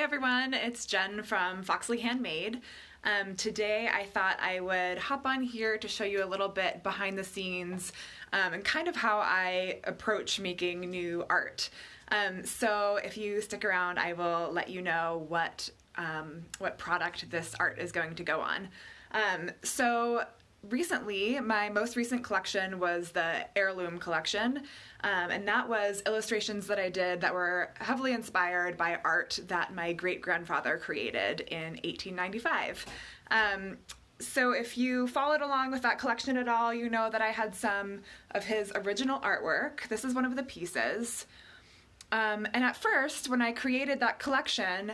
everyone, it's Jen from Foxley Handmade. Today I thought I would hop on here to show you a little bit behind the scenes and kind of how I approach making new art. So if you stick around, I will let you know what product this art is going to go on. So recently, my most recent collection was the Heirloom collection, and that was illustrations that I did that were heavily inspired by art that my great-grandfather created in 1895. So if you followed along with that collection at all, you know that I had some of his original artwork. This is one of the pieces. And at first, when I created that collection,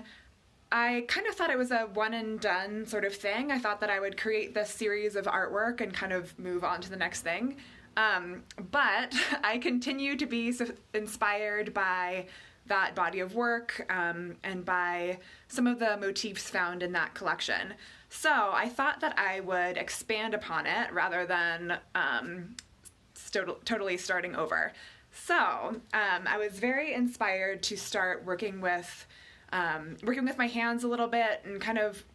I kind of thought it was a one and done sort of thing. I thought that I would create this series of artwork and kind of move on to the next thing. But I continue to be inspired by that body of work and by some of the motifs found in that collection. So I thought that I would expand upon it rather than totally starting over. So I was very inspired to start working with my hands a little bit and kind of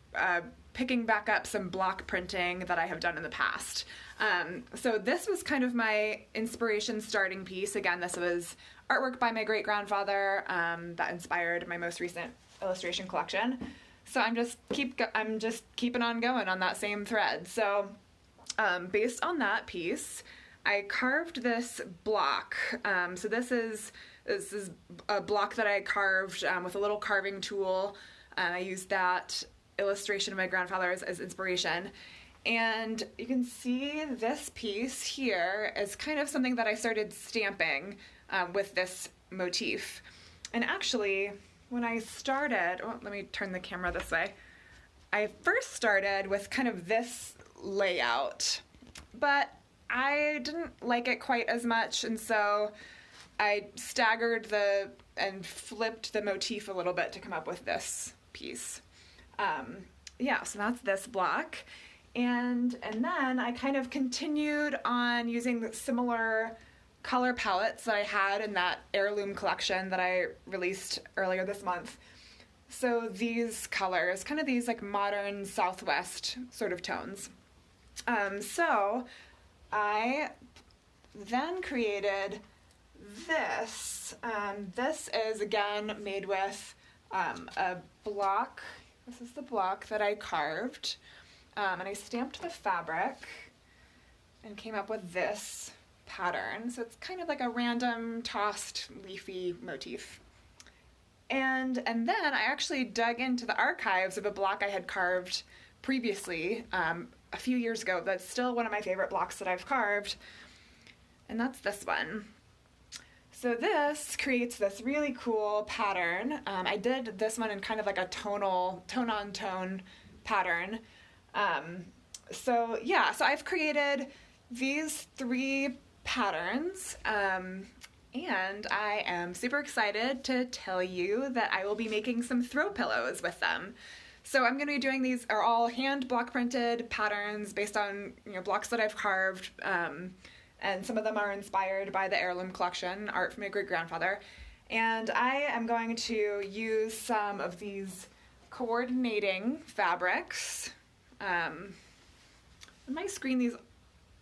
picking back up some block printing that I have done in the past. So this was kind of my inspiration starting piece. Again, this was artwork by my great-grandfather that inspired my most recent illustration collection. So I'm just keeping on going on that same thread. So based on that piece, I carved this block. So this is a block that I carved with a little carving tool. I used that illustration of my grandfather's as inspiration. And you can see this piece here is kind of something that I started stamping with this motif. And actually, when I started, let me turn the camera this way. I first started with kind of this layout, but I didn't like it quite as much, and so I staggered and flipped the motif a little bit to come up with this piece. So that's this block. And then I kind of continued on using the similar color palettes that I had in that Heirloom collection that I released earlier this month. So these colors, kind of these like modern Southwest sort of tones. So I then created this. This is again made with a block. This is the block that I carved, and I stamped the fabric and came up with this pattern. So it's kind of like a random tossed leafy motif. And then I actually dug into the archives of a block I had carved previously a few years ago. That's still one of my favorite blocks that I've carved, and that's this one. So this creates this really cool pattern. I did this one in kind of like a tone-on-tone pattern. So I've created these 3 patterns, and I am super excited to tell you that I will be making some throw pillows with them. So I'm going to be doing these are all hand block printed patterns based on blocks that I've carved. And some of them are inspired by the Heirloom collection, art from my great-grandfather. And I am going to use some of these coordinating fabrics. On my screen,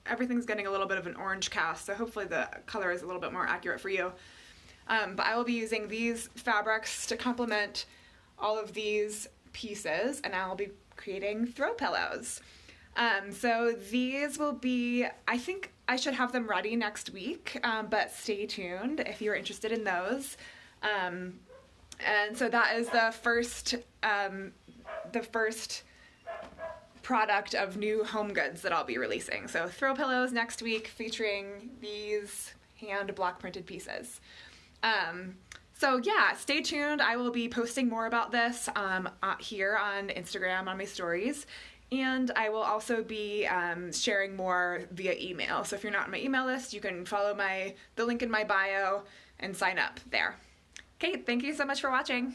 everything's getting a little bit of an orange cast, so hopefully the color is a little bit more accurate for you. But I will be using these fabrics to complement all of these pieces, and I'll be creating throw pillows. So these will be, I think I should have them ready next week, but stay tuned if you're interested in those. And so that is the first product of new home goods that I'll be releasing. So throw pillows next week featuring these hand block printed pieces. Stay tuned. I will be posting more about this here on Instagram on my stories. And I will also be sharing more via email. So if you're not on my email list, you can follow the link in my bio and sign up there. Okay, thank you so much for watching.